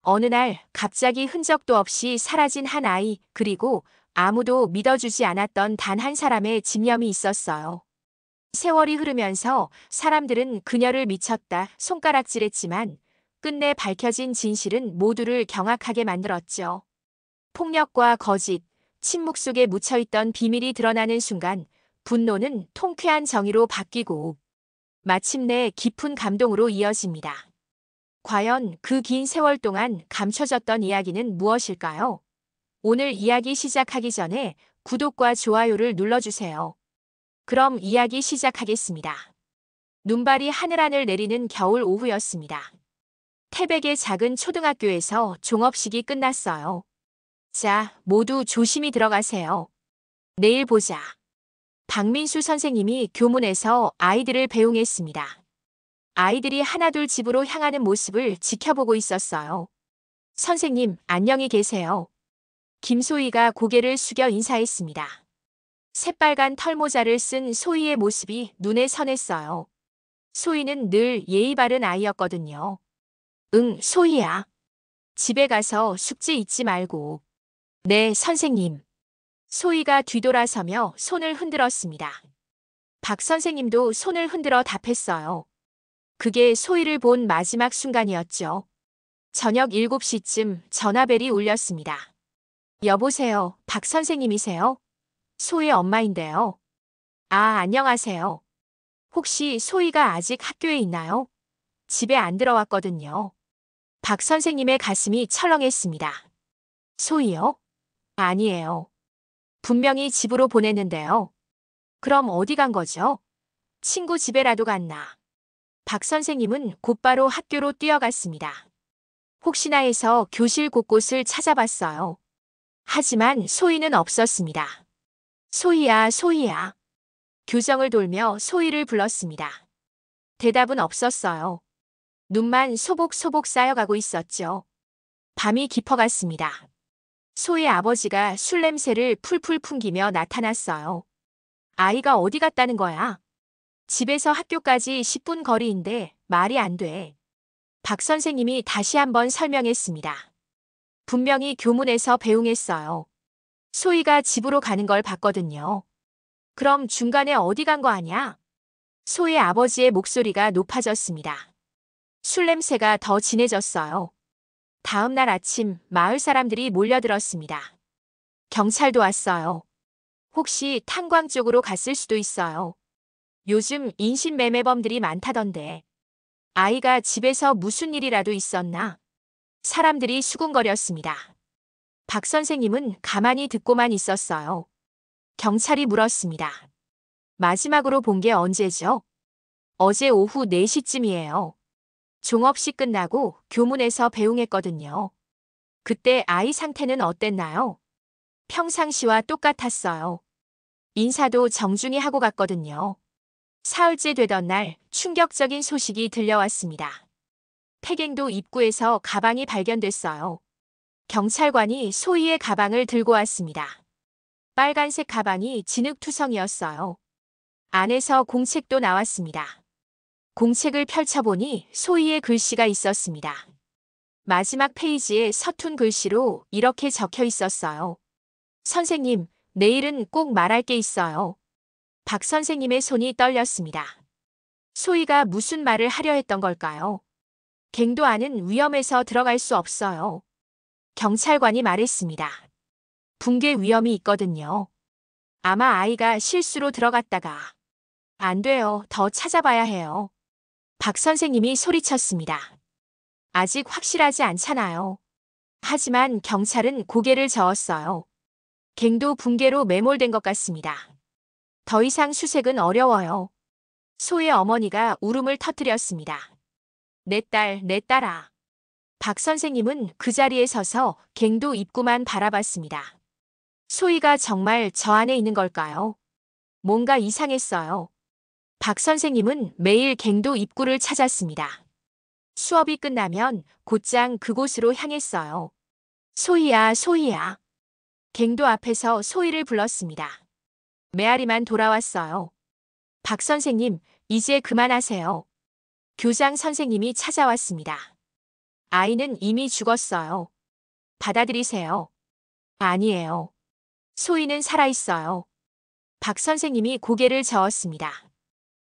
어느 날 갑자기 흔적도 없이 사라진 한 아이, 그리고 아무도 믿어주지 않았던 단 한 사람의 집념이 있었어요. 세월이 흐르면서 사람들은 그녀를 미쳤다 손가락질했지만 끝내 밝혀진 진실은 모두를 경악하게 만들었죠. 폭력과 거짓, 침묵 속에 묻혀있던 비밀이 드러나는 순간 분노는 통쾌한 정의로 바뀌고 마침내 깊은 감동으로 이어집니다. 과연 그 긴 세월 동안 감춰졌던 이야기는 무엇일까요? 오늘 이야기 시작하기 전에 구독과 좋아요를 눌러주세요. 그럼 이야기 시작하겠습니다. 눈발이 하늘하늘 내리는 겨울 오후였습니다. 태백의 작은 초등학교에서 종업식이 끝났어요. 자, 모두 조심히 들어가세요. 내일 보자. 박민수 선생님이 교문에서 아이들을 배웅했습니다. 아이들이 하나둘 집으로 향하는 모습을 지켜보고 있었어요. 선생님, 안녕히 계세요. 김소희가 고개를 숙여 인사했습니다. 새빨간 털모자를 쓴 소희의 모습이 눈에 선했어요. 소희는 늘 예의 바른 아이였거든요. 응, 소희야. 집에 가서 숙제 잊지 말고. 네, 선생님. 소희가 뒤돌아서며 손을 흔들었습니다. 박 선생님도 손을 흔들어 답했어요. 그게 소희를 본 마지막 순간이었죠. 저녁 7시쯤 전화벨이 울렸습니다. 여보세요, 박 선생님이세요? 소희 엄마인데요. 아, 안녕하세요. 혹시 소희가 아직 학교에 있나요? 집에 안 들어왔거든요. 박 선생님의 가슴이 철렁했습니다. 소희요? 아니에요. 분명히 집으로 보냈는데요. 그럼 어디 간 거죠? 친구 집에라도 갔나? 박 선생님은 곧바로 학교로 뛰어갔습니다. 혹시나 해서 교실 곳곳을 찾아봤어요. 하지만 소희는 없었습니다. 소희야, 소희야. 교정을 돌며 소희를 불렀습니다. 대답은 없었어요. 눈만 소복소복 쌓여가고 있었죠. 밤이 깊어갔습니다. 소희 아버지가 술 냄새를 풀풀 풍기며 나타났어요. 아이가 어디 갔다는 거야? 집에서 학교까지 10분 거리인데 말이 안 돼. 박 선생님이 다시 한번 설명했습니다. 분명히 교문에서 배웅했어요. 소희가 집으로 가는 걸 봤거든요. 그럼 중간에 어디 간 거 아냐? 소희 아버지의 목소리가 높아졌습니다. 술 냄새가 더 진해졌어요. 다음 날 아침 마을 사람들이 몰려들었습니다. 경찰도 왔어요. 혹시 탄광 쪽으로 갔을 수도 있어요. 요즘 인신매매범들이 많다던데. 아이가 집에서 무슨 일이라도 있었나? 사람들이 수군거렸습니다. 박 선생님은 가만히 듣고만 있었어요. 경찰이 물었습니다. 마지막으로 본 게 언제죠? 어제 오후 4시쯤이에요. 종업식 끝나고 교문에서 배웅했거든요. 그때 아이 상태는 어땠나요? 평상시와 똑같았어요. 인사도 정중히 하고 갔거든요. 사흘째 되던 날 충격적인 소식이 들려왔습니다. 폐갱도 입구에서 가방이 발견됐어요. 경찰관이 소희의 가방을 들고 왔습니다. 빨간색 가방이 진흙투성이었어요. 안에서 공책도 나왔습니다. 공책을 펼쳐보니 소희의 글씨가 있었습니다. 마지막 페이지에 서툰 글씨로 이렇게 적혀 있었어요. 선생님, 내일은 꼭 말할 게 있어요. 박 선생님의 손이 떨렸습니다. 소희가 무슨 말을 하려 했던 걸까요? 갱도 안은 위험해서 들어갈 수 없어요. 경찰관이 말했습니다. 붕괴 위험이 있거든요. 아마 아이가 실수로 들어갔다가. 안 돼요. 더 찾아봐야 해요. 박 선생님이 소리쳤습니다. 아직 확실하지 않잖아요. 하지만 경찰은 고개를 저었어요. 갱도 붕괴로 매몰된 것 같습니다. 더 이상 수색은 어려워요. 소의 어머니가 울음을 터뜨렸습니다. 내 딸, 내 딸아. 박 선생님은 그 자리에 서서 갱도 입구만 바라봤습니다. 소희가 정말 저 안에 있는 걸까요? 뭔가 이상했어요. 박 선생님은 매일 갱도 입구를 찾았습니다. 수업이 끝나면 곧장 그곳으로 향했어요. 소희야, 소희야. 갱도 앞에서 소희를 불렀습니다. 메아리만 돌아왔어요. 박 선생님, 이제 그만하세요. 교장 선생님이 찾아왔습니다. 아이는 이미 죽었어요. 받아들이세요. 아니에요. 소희는 살아있어요. 박 선생님이 고개를 저었습니다.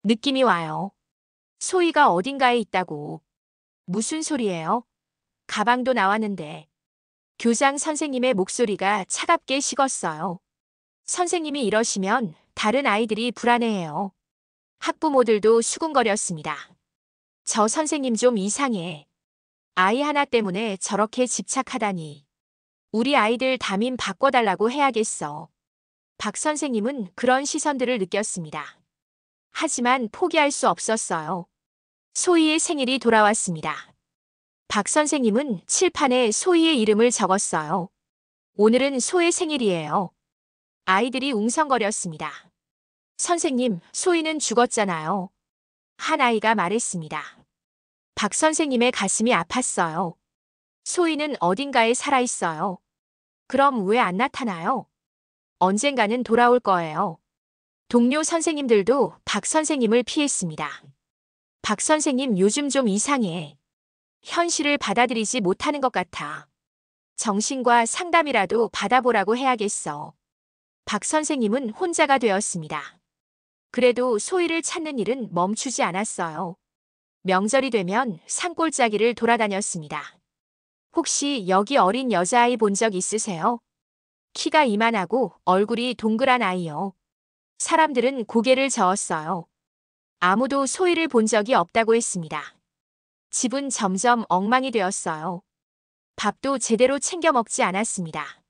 느낌이 와요. 소희가 어딘가에 있다고. 무슨 소리예요? 가방도 나왔는데. 교장 선생님의 목소리가 차갑게 식었어요. 선생님이 이러시면 다른 아이들이 불안해해요. 학부모들도 수군거렸습니다. 저 선생님 좀 이상해. 아이 하나 때문에 저렇게 집착하다니. 우리 아이들 담임 바꿔달라고 해야겠어. 박 선생님은 그런 시선들을 느꼈습니다. 하지만 포기할 수 없었어요. 소희의 생일이 돌아왔습니다. 박 선생님은 칠판에 소희의 이름을 적었어요. 오늘은 소의 생일이에요. 아이들이 웅성거렸습니다. 선생님, 소희는 죽었잖아요. 한 아이가 말했습니다. 박 선생님의 가슴이 아팠어요. 소희는 어딘가에 살아있어요. 그럼 왜 안 나타나요? 언젠가는 돌아올 거예요. 동료 선생님들도 박 선생님을 피했습니다. 박 선생님 요즘 좀 이상해. 현실을 받아들이지 못하는 것 같아. 정신과 상담이라도 받아보라고 해야겠어. 박 선생님은 혼자가 되었습니다. 그래도 소희를 찾는 일은 멈추지 않았어요. 명절이 되면 산골짜기를 돌아다녔습니다. 혹시 여기 어린 여자아이 본 적 있으세요? 키가 이만하고 얼굴이 동그란 아이요. 사람들은 고개를 저었어요. 아무도 소희를 본 적이 없다고 했습니다. 집은 점점 엉망이 되었어요. 밥도 제대로 챙겨 먹지 않았습니다.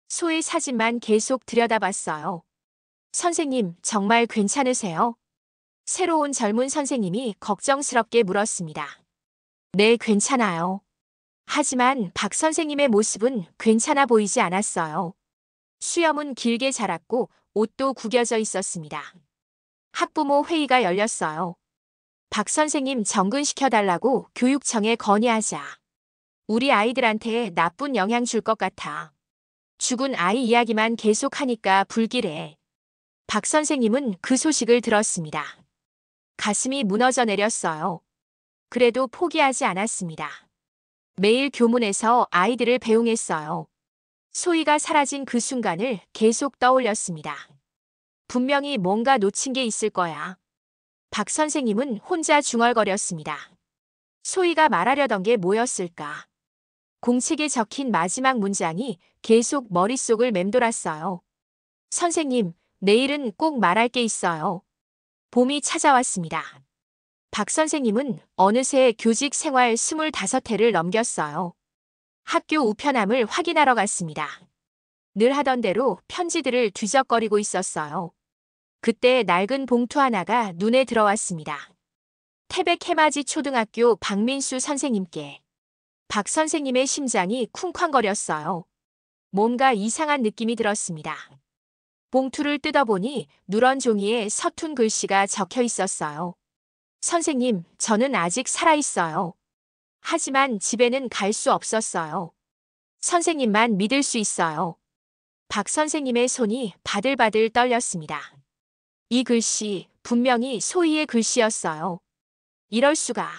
소희 사진만 계속 들여다봤어요. 선생님, 정말 괜찮으세요? 새로운 젊은 선생님이 걱정스럽게 물었습니다. 네, 괜찮아요. 하지만 박 선생님의 모습은 괜찮아 보이지 않았어요. 수염은 길게 자랐고 옷도 구겨져 있었습니다. 학부모 회의가 열렸어요. 박 선생님 정근시켜달라고 교육청에 건의하자. 우리 아이들한테 나쁜 영향 줄 것 같아. 죽은 아이 이야기만 계속하니까 불길해. 박 선생님은 그 소식을 들었습니다. 가슴이 무너져 내렸어요. 그래도 포기하지 않았습니다. 매일 교문에서 아이들을 배웅했어요. 소희가 사라진 그 순간을 계속 떠올렸습니다. 분명히 뭔가 놓친 게 있을 거야. 박 선생님은 혼자 중얼거렸습니다. 소희가 말하려던 게 뭐였을까? 공책에 적힌 마지막 문장이 계속 머릿속을 맴돌았어요. 선생님, 내일은 꼭 말할 게 있어요. 봄이 찾아왔습니다. 박 선생님은 어느새 교직 생활 25해를 넘겼어요. 학교 우편함을 확인하러 갔습니다. 늘 하던 대로 편지들을 뒤적거리고 있었어요. 그때 낡은 봉투 하나가 눈에 들어왔습니다. 태백 해맞이 초등학교 박민수 선생님께. 박 선생님의 심장이 쿵쾅거렸어요. 뭔가 이상한 느낌이 들었습니다. 봉투를 뜯어보니 누런 종이에 서툰 글씨가 적혀 있었어요. 선생님, 저는 아직 살아있어요. 하지만 집에는 갈 수 없었어요. 선생님만 믿을 수 있어요. 박 선생님의 손이 바들바들 떨렸습니다. 이 글씨 분명히 소희의 글씨였어요. 이럴 수가.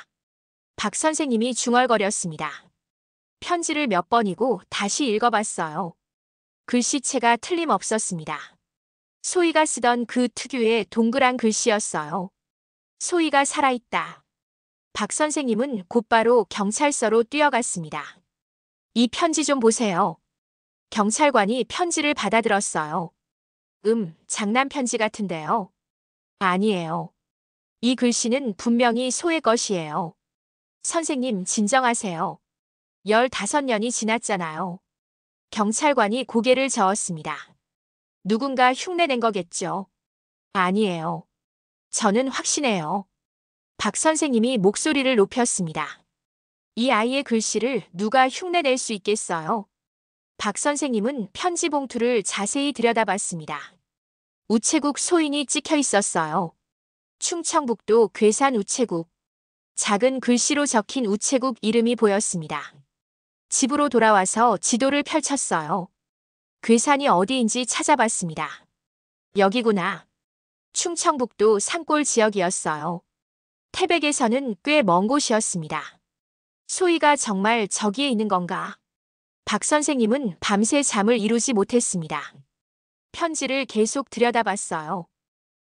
박 선생님이 중얼거렸습니다. 편지를 몇 번이고 다시 읽어봤어요. 글씨체가 틀림없었습니다. 소희가 쓰던 그 특유의 동그란 글씨였어요. 소희가 살아있다. 박 선생님은 곧바로 경찰서로 뛰어갔습니다. 이 편지 좀 보세요. 경찰관이 편지를 받아들었어요. 장난 편지 같은데요. 아니에요. 이 글씨는 분명히 소의 것이에요. 선생님, 진정하세요. 15년이 지났잖아요. 경찰관이 고개를 저었습니다. 누군가 흉내낸 거겠죠. 아니에요. 저는 확신해요. 박 선생님이 목소리를 높였습니다. 이 아이의 글씨를 누가 흉내낼 수 있겠어요? 박 선생님은 편지 봉투를 자세히 들여다봤습니다. 우체국 소인이 찍혀 있었어요. 충청북도 괴산 우체국. 작은 글씨로 적힌 우체국 이름이 보였습니다. 집으로 돌아와서 지도를 펼쳤어요. 괴산이 어디인지 찾아봤습니다. 여기구나. 충청북도 산골 지역이었어요. 태백에서는 꽤 먼 곳이었습니다. 소희가 정말 저기에 있는 건가? 박 선생님은 밤새 잠을 이루지 못했습니다. 편지를 계속 들여다봤어요.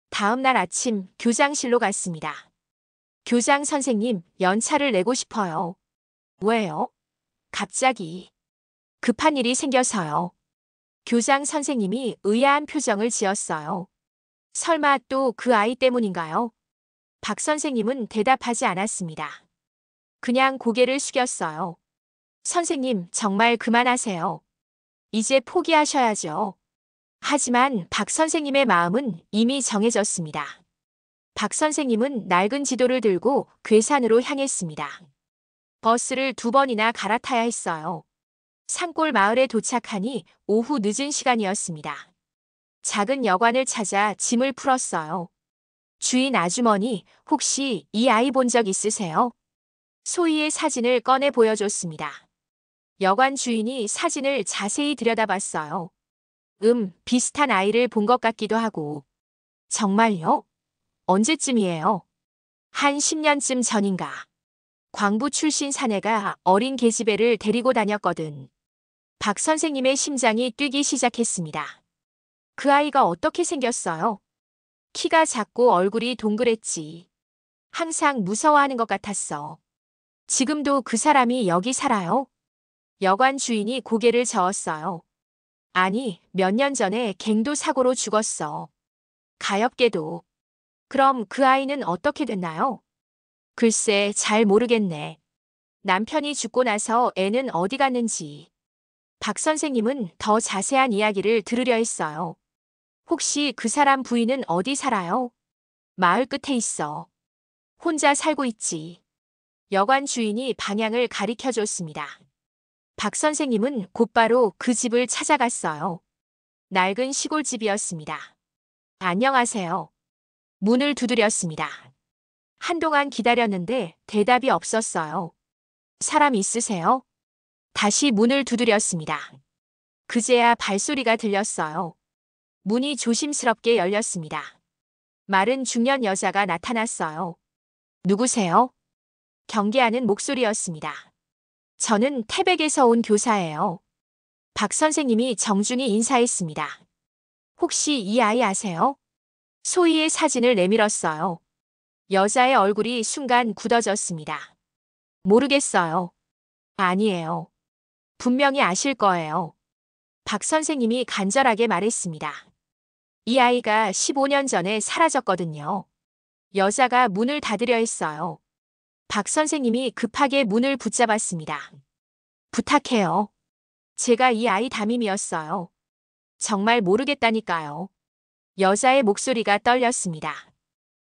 다음 날 아침 교장실로 갔습니다. 교장 선생님, 연차를 내고 싶어요. 왜요? 갑자기. 급한 일이 생겨서요. 교장 선생님이 의아한 표정을 지었어요. 설마 또 그 아이 때문인가요? 박 선생님은 대답하지 않았습니다. 그냥 고개를 숙였어요. 선생님, 정말 그만하세요. 이제 포기하셔야죠. 하지만 박 선생님의 마음은 이미 정해졌습니다. 박 선생님은 낡은 지도를 들고 괴산으로 향했습니다. 버스를 2번이나 갈아타야 했어요. 산골 마을에 도착하니 오후 늦은 시간이었습니다. 작은 여관을 찾아 짐을 풀었어요. 주인 아주머니, 혹시 이 아이 본 적 있으세요? 소희의 사진을 꺼내 보여줬습니다. 여관 주인이 사진을 자세히 들여다봤어요. 비슷한 아이를 본 것 같기도 하고. 정말요? 언제쯤이에요? 한 10년쯤 전인가. 광부 출신 사내가 어린 계집애를 데리고 다녔거든. 박 선생님의 심장이 뛰기 시작했습니다. 그 아이가 어떻게 생겼어요? 키가 작고 얼굴이 동그랬지. 항상 무서워하는 것 같았어. 지금도 그 사람이 여기 살아요? 여관 주인이 고개를 저었어요. 아니, 몇 년 전에 갱도 사고로 죽었어. 가엾게도. 그럼 그 아이는 어떻게 됐나요? 글쎄, 잘 모르겠네. 남편이 죽고 나서 애는 어디 갔는지. 박 선생님은 더 자세한 이야기를 들으려 했어요. 혹시 그 사람 부인은 어디 살아요? 마을 끝에 있어. 혼자 살고 있지. 여관 주인이 방향을 가리켜 줬습니다. 박 선생님은 곧바로 그 집을 찾아갔어요. 낡은 시골집이었습니다. 안녕하세요. 문을 두드렸습니다. 한동안 기다렸는데 대답이 없었어요. 사람 있으세요? 다시 문을 두드렸습니다. 그제야 발소리가 들렸어요. 문이 조심스럽게 열렸습니다. 마른 중년 여자가 나타났어요. 누구세요? 경계하는 목소리였습니다. 저는 태백에서 온 교사예요. 박 선생님이 정중히 인사했습니다. 혹시 이 아이 아세요? 소희의 사진을 내밀었어요. 여자의 얼굴이 순간 굳어졌습니다. 모르겠어요. 아니에요. 분명히 아실 거예요. 박 선생님이 간절하게 말했습니다. 이 아이가 15년 전에 사라졌거든요. 여자가 문을 닫으려 했어요. 박 선생님이 급하게 문을 붙잡았습니다. 부탁해요. 제가 이 아이 담임이었어요. 정말 모르겠다니까요. 여자의 목소리가 떨렸습니다.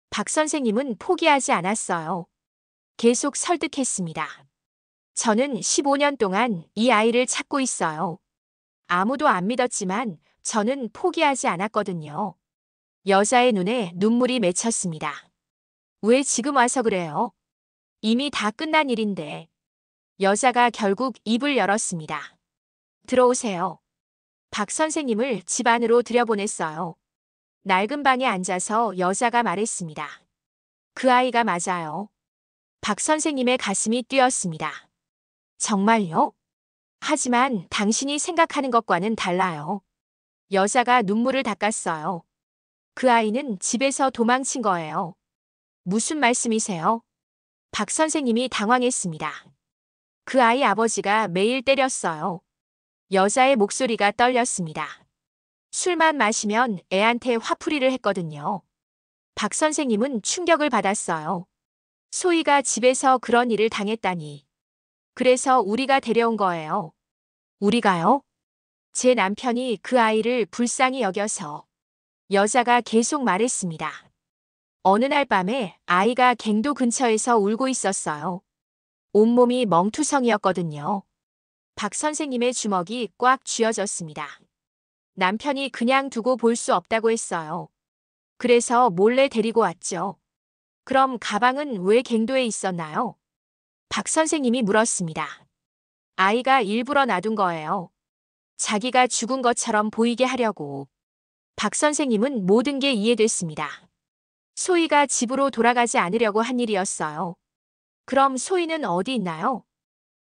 박 선생님은 포기하지 않았어요. 계속 설득했습니다. 저는 15년 동안 이 아이를 찾고 있어요. 아무도 안 믿었지만 저는 포기하지 않았거든요. 여자의 눈에 눈물이 맺혔습니다. 왜 지금 와서 그래요? 이미 다 끝난 일인데. 여자가 결국 입을 열었습니다. 들어오세요. 박 선생님을 집 안으로 들여보냈어요. 낡은 방에 앉아서 여자가 말했습니다. 그 아이가 맞아요. 박 선생님의 가슴이 뛰었습니다. 정말요? 하지만 당신이 생각하는 것과는 달라요. 여자가 눈물을 닦았어요. 그 아이는 집에서 도망친 거예요. 무슨 말씀이세요? 박 선생님이 당황했습니다. 그 아이 아버지가 매일 때렸어요. 여자의 목소리가 떨렸습니다. 술만 마시면 애한테 화풀이를 했거든요. 박 선생님은 충격을 받았어요. 소희가 집에서 그런 일을 당했다니. 그래서 우리가 데려온 거예요. 우리가요? 제 남편이 그 아이를 불쌍히 여겨서. 여자가 계속 말했습니다. 어느 날 밤에 아이가 갱도 근처에서 울고 있었어요. 온몸이 멍투성이었거든요. 박 선생님의 주먹이 꽉 쥐어졌습니다. 남편이 그냥 두고 볼 수 없다고 했어요. 그래서 몰래 데리고 왔죠. 그럼 가방은 왜 갱도에 있었나요? 박 선생님이 물었습니다. 아이가 일부러 놔둔 거예요. 자기가 죽은 것처럼 보이게 하려고. 박 선생님은 모든 게 이해됐습니다. 소희가 집으로 돌아가지 않으려고 한 일이었어요. 그럼 소희는 어디 있나요?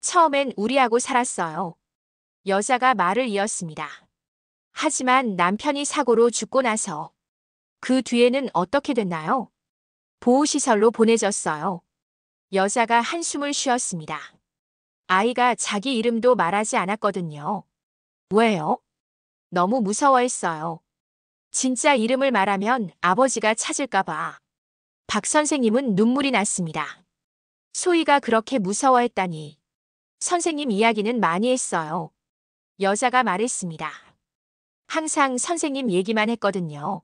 처음엔 우리하고 살았어요. 여자가 말을 이었습니다. 하지만 남편이 사고로 죽고 나서 그 뒤에는 어떻게 됐나요? 보호시설로 보내졌어요. 여자가 한숨을 쉬었습니다. 아이가 자기 이름도 말하지 않았거든요. 왜요? 너무 무서워했어요. 진짜 이름을 말하면 아버지가 찾을까봐. 박 선생님은 눈물이 났습니다. 소희가 그렇게 무서워했다니. 선생님 이야기는 많이 했어요. 여자가 말했습니다. 항상 선생님 얘기만 했거든요.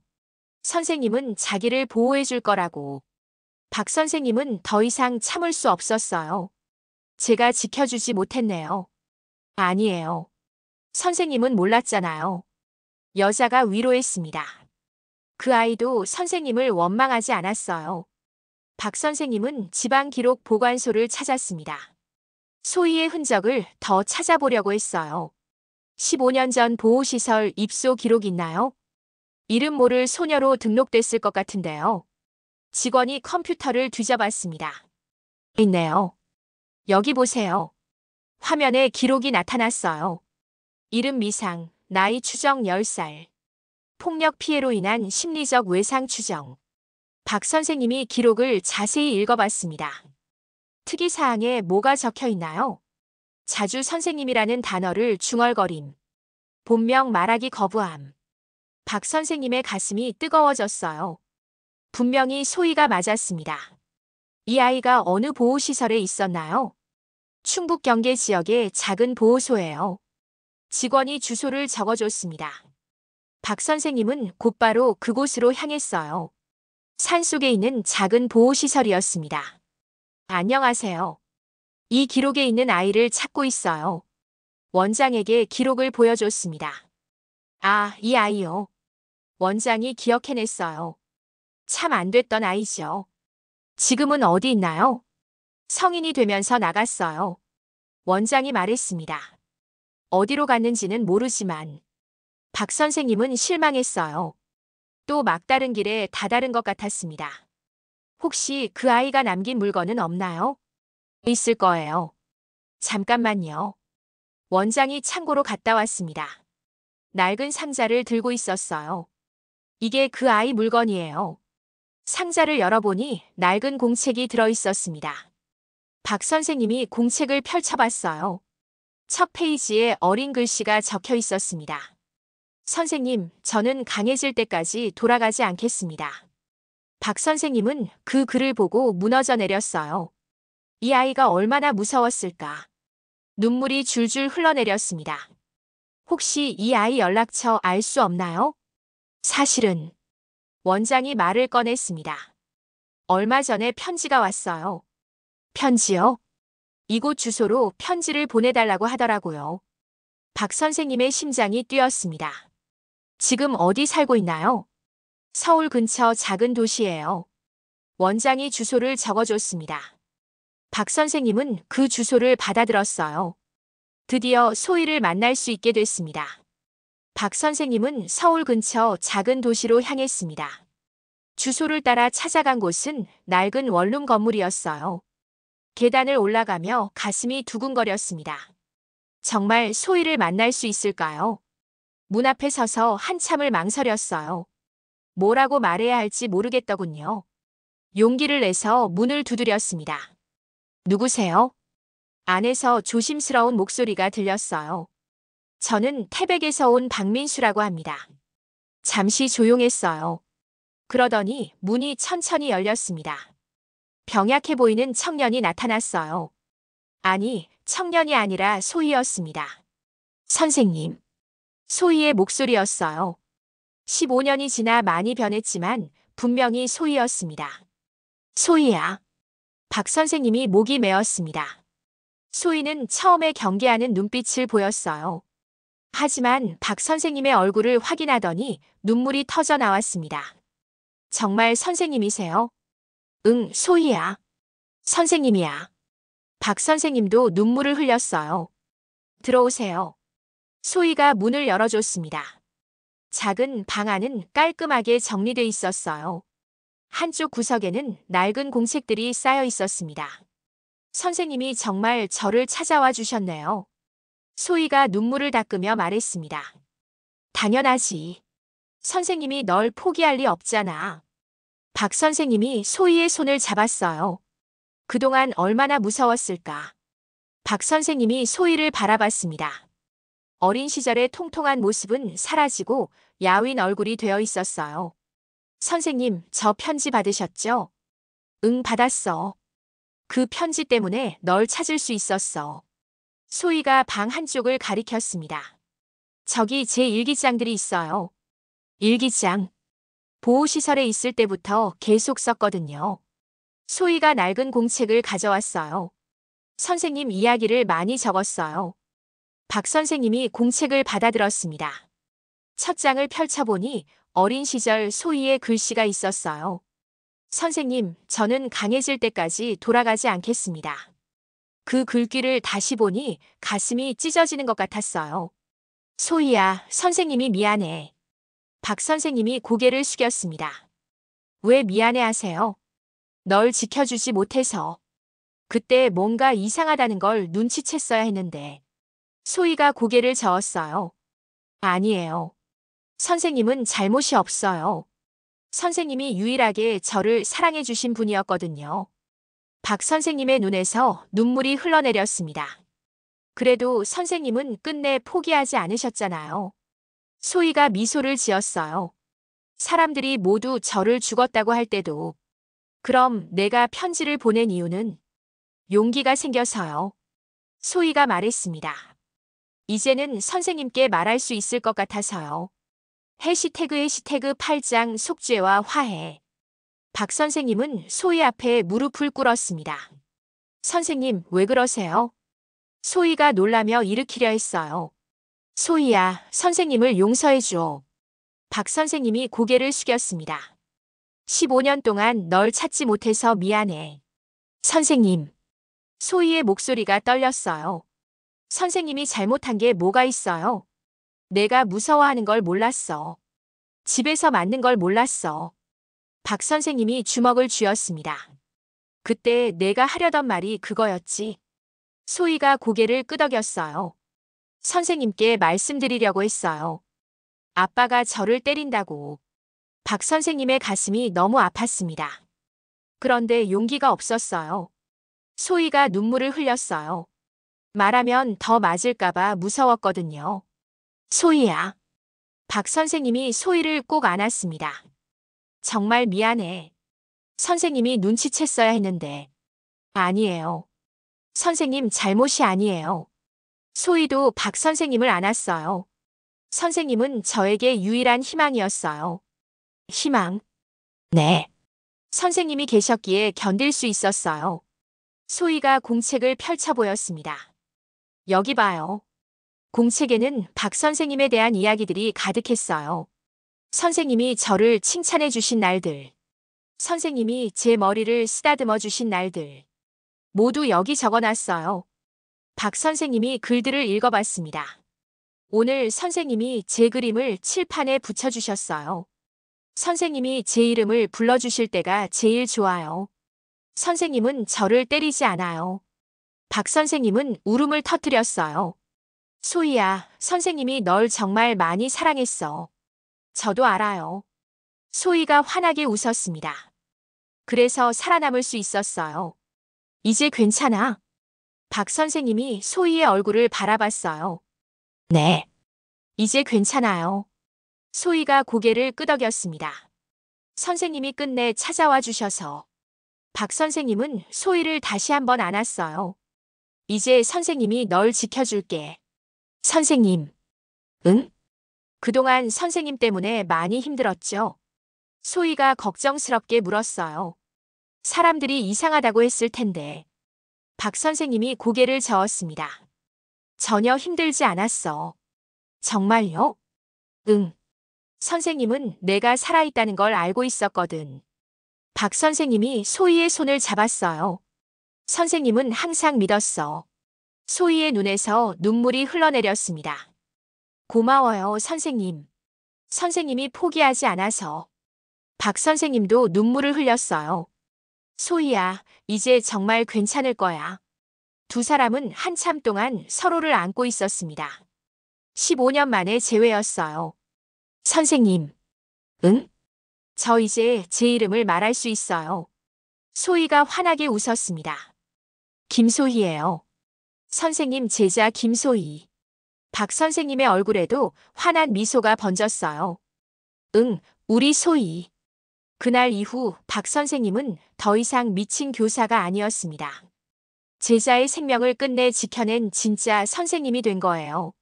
선생님은 자기를 보호해 줄 거라고. 박 선생님은 더 이상 참을 수 없었어요. 제가 지켜주지 못했네요. 아니에요. 선생님은 몰랐잖아요. 여자가 위로했습니다. 그 아이도 선생님을 원망하지 않았어요. 박 선생님은 지방 기록 보관소를 찾았습니다. 소희의 흔적을 더 찾아보려고 했어요. 15년 전 보호시설 입소 기록 있나요? 이름 모를 소녀로 등록됐을 것 같은데요. 직원이 컴퓨터를 뒤져봤습니다. 있네요. 여기 보세요. 화면에 기록이 나타났어요. 이름 미상, 나이 추정 10살. 폭력 피해로 인한 심리적 외상 추정. 박 선생님이 기록을 자세히 읽어봤습니다. 특이사항에 뭐가 적혀 있나요? 자주 선생님이라는 단어를 중얼거림. 본명 말하기 거부함. 박 선생님의 가슴이 뜨거워졌어요. 분명히 소희가 맞았습니다. 이 아이가 어느 보호시설에 있었나요? 충북 경계 지역의 작은 보호소예요. 직원이 주소를 적어줬습니다. 박 선생님은 곧바로 그곳으로 향했어요. 산속에 있는 작은 보호시설이었습니다. 안녕하세요. 이 기록에 있는 아이를 찾고 있어요. 원장에게 기록을 보여줬습니다. 아, 이 아이요. 원장이 기억해냈어요. 참 안 됐던 아이죠. 지금은 어디 있나요? 성인이 되면서 나갔어요. 원장이 말했습니다. 어디로 갔는지는 모르지만 박 선생님은 실망했어요. 또 막다른 길에 다다른 것 같았습니다. 혹시 그 아이가 남긴 물건은 없나요? 있을 거예요. 잠깐만요. 원장이 창고로 갔다 왔습니다. 낡은 상자를 들고 있었어요. 이게 그 아이 물건이에요. 상자를 열어보니 낡은 공책이 들어있었습니다. 박 선생님이 공책을 펼쳐봤어요. 첫 페이지에 어린 글씨가 적혀 있었습니다. 선생님, 저는 강해질 때까지 돌아가지 않겠습니다. 박 선생님은 그 글을 보고 무너져 내렸어요. 이 아이가 얼마나 무서웠을까. 눈물이 줄줄 흘러내렸습니다. 혹시 이 아이 연락처 알 수 없나요? 사실은 원장이 말을 꺼냈습니다. 얼마 전에 편지가 왔어요. 편지요? 이곳 주소로 편지를 보내달라고 하더라고요. 박 선생님의 심장이 뛰었습니다. 지금 어디 살고 있나요? 서울 근처 작은 도시예요. 원장이 주소를 적어줬습니다. 박 선생님은 그 주소를 받아들었어요. 드디어 소희를 만날 수 있게 됐습니다. 박 선생님은 서울 근처 작은 도시로 향했습니다. 주소를 따라 찾아간 곳은 낡은 원룸 건물이었어요. 계단을 올라가며 가슴이 두근거렸습니다. 정말 소희를 만날 수 있을까요? 문 앞에 서서 한참을 망설였어요. 뭐라고 말해야 할지 모르겠더군요. 용기를 내서 문을 두드렸습니다. 누구세요? 안에서 조심스러운 목소리가 들렸어요. 저는 태백에서 온 박민수라고 합니다. 잠시 조용했어요. 그러더니 문이 천천히 열렸습니다. 병약해 보이는 청년이 나타났어요. 아니, 청년이 아니라 소희였습니다. 선생님. 소희의 목소리였어요. 15년이 지나 많이 변했지만 분명히 소희였습니다. 소희야. 박 선생님이 목이 메었습니다. 소희는 처음에 경계하는 눈빛을 보였어요. 하지만 박 선생님의 얼굴을 확인하더니 눈물이 터져 나왔습니다. 정말 선생님이세요? 응, 소희야. 선생님이야. 박 선생님도 눈물을 흘렸어요. 들어오세요. 소희가 문을 열어줬습니다. 작은 방 안은 깔끔하게 정리돼 있었어요. 한쪽 구석에는 낡은 공책들이 쌓여 있었습니다. 선생님이 정말 저를 찾아와 주셨네요. 소희가 눈물을 닦으며 말했습니다. 당연하지. 선생님이 널 포기할 리 없잖아. 박 선생님이 소희의 손을 잡았어요. 그동안 얼마나 무서웠을까. 박 선생님이 소희를 바라봤습니다. 어린 시절의 통통한 모습은 사라지고 야윈 얼굴이 되어 있었어요. 선생님, 저 편지 받으셨죠? 응, 받았어. 그 편지 때문에 널 찾을 수 있었어. 소희가 방 한쪽을 가리켰습니다. 저기 제 일기장들이 있어요. 일기장. 보호시설에 있을 때부터 계속 썼거든요. 소희가 낡은 공책을 가져왔어요. 선생님 이야기를 많이 적었어요. 박 선생님이 공책을 받아들었습니다. 첫 장을 펼쳐보니 어린 시절 소희의 글씨가 있었어요. 선생님, 저는 강해질 때까지 돌아가지 않겠습니다. 그 글귀를 다시 보니 가슴이 찢어지는 것 같았어요. 소희야, 선생님이 미안해. 박 선생님이 고개를 숙였습니다. 왜 미안해 하세요? 널 지켜주지 못해서. 그때 뭔가 이상하다는 걸 눈치챘어야 했는데. 소희가 고개를 저었어요. 아니에요. 선생님은 잘못이 없어요. 선생님이 유일하게 저를 사랑해 주신 분이었거든요. 박 선생님의 눈에서 눈물이 흘러내렸습니다. 그래도 선생님은 끝내 포기하지 않으셨잖아요. 소희가 미소를 지었어요. 사람들이 모두 저를 죽었다고 할 때도. 그럼 내가 편지를 보낸 이유는? 용기가 생겨서요. 소희가 말했습니다. 이제는 선생님께 말할 수 있을 것 같아서요. 해시태그 8장 속죄와 화해. 박 선생님은 소희 앞에 무릎을 꿇었습니다. 선생님, 왜 그러세요? 소희가 놀라며 일으키려 했어요. 소희야, 선생님을 용서해 줘. 박 선생님이 고개를 숙였습니다. 15년 동안 널 찾지 못해서 미안해. 선생님. 소희의 목소리가 떨렸어요. 선생님이 잘못한 게 뭐가 있어요? 내가 무서워하는 걸 몰랐어. 집에서 맞는 걸 몰랐어. 박 선생님이 주먹을 쥐었습니다. 그때 내가 하려던 말이 그거였지. 소희가 고개를 끄덕였어요. 선생님께 말씀드리려고 했어요. 아빠가 저를 때린다고. 박 선생님의 가슴이 너무 아팠습니다. 그런데 용기가 없었어요. 소희가 눈물을 흘렸어요. 말하면 더 맞을까봐 무서웠거든요. 소희야. 박 선생님이 소희를 꼭 안았습니다. 정말 미안해. 선생님이 눈치챘어야 했는데. 아니에요. 선생님 잘못이 아니에요. 소희도 박 선생님을 안았어요. 선생님은 저에게 유일한 희망이었어요. 희망? 네. 선생님이 계셨기에 견딜 수 있었어요. 소희가 공책을 펼쳐 보였습니다. 여기 봐요. 공책에는 박 선생님에 대한 이야기들이 가득했어요. 선생님이 저를 칭찬해 주신 날들. 선생님이 제 머리를 쓰다듬어 주신 날들. 모두 여기 적어놨어요. 박 선생님이 글들을 읽어봤습니다. 오늘 선생님이 제 그림을 칠판에 붙여주셨어요. 선생님이 제 이름을 불러주실 때가 제일 좋아요. 선생님은 저를 때리지 않아요. 박 선생님은 울음을 터뜨렸어요. 소희야, 선생님이 널 정말 많이 사랑했어. 저도 알아요. 소희가 환하게 웃었습니다. 그래서 살아남을 수 있었어요. 이제 괜찮아. 박 선생님이 소희의 얼굴을 바라봤어요. 네. 이제 괜찮아요. 소희가 고개를 끄덕였습니다. 선생님이 끝내 찾아와 주셔서. 박 선생님은 소희를 다시 한번 안았어요. 이제 선생님이 널 지켜줄게. 선생님. 응? 그동안 선생님 때문에 많이 힘들었죠? 소희가 걱정스럽게 물었어요. 사람들이 이상하다고 했을 텐데. 박 선생님이 고개를 저었습니다. 전혀 힘들지 않았어. 정말요? 응. 선생님은 내가 살아있다는 걸 알고 있었거든. 박 선생님이 소희의 손을 잡았어요. 선생님은 항상 믿었어. 소희의 눈에서 눈물이 흘러내렸습니다. 고마워요, 선생님. 선생님이 포기하지 않아서. 박 선생님도 눈물을 흘렸어요. 소희야, 이제 정말 괜찮을 거야. 두 사람은 한참 동안 서로를 안고 있었습니다. 15년 만에 재회였어요. 선생님. 응? 저 이제 제 이름을 말할 수 있어요. 소희가 환하게 웃었습니다. 김소희예요. 선생님 제자 김소희. 박 선생님의 얼굴에도 환한 미소가 번졌어요. 응, 우리 소희. 그날 이후 박 선생님은 더 이상 미친 교사가 아니었습니다. 제자의 생명을 끝내 지켜낸 진짜 선생님이 된 거예요.